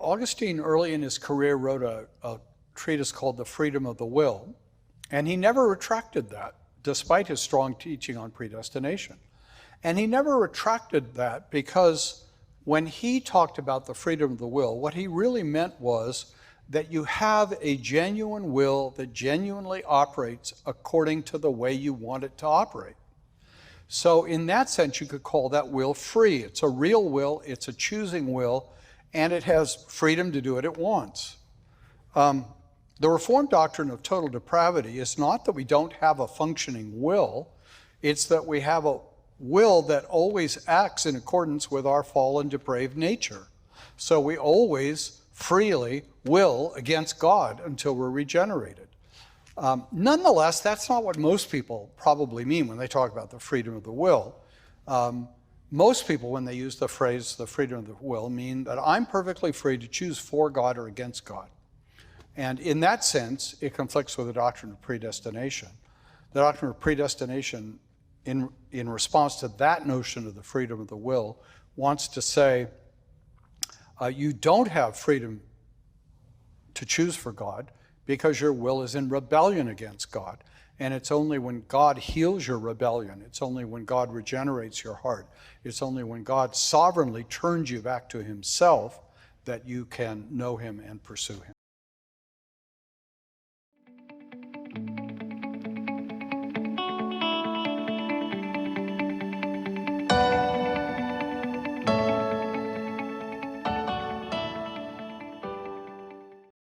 Augustine, early in his career, wrote a treatise called The Freedom of the Will, and he never retracted that, despite his strong teaching on predestination. And he never retracted that because when he talked about the freedom of the will, what he really meant was that you have a genuine will that genuinely operates according to the way you want it to operate. So in that sense, you could call that will free. It's a real will, it's a choosing will, and it has freedom to do what it wants. The Reformed doctrine of total depravity is not that we don't have a functioning will, it's that we have a will that always acts in accordance with our fallen, depraved nature. So we always freely will against God until we're regenerated. Nonetheless, that's not what most people probably mean when they talk about the freedom of the will. Most people, when they use the phrase the freedom of the will, mean that I'm perfectly free to choose for God or against God. And in that sense, it conflicts with the doctrine of predestination. The doctrine of predestination, in response to that notion of the freedom of the will, wants to say, you don't have freedom to choose for God because your will is in rebellion against God. And it's only when God heals your rebellion, it's only when God regenerates your heart, it's only when God sovereignly turns you back to himself that you can know him and pursue him.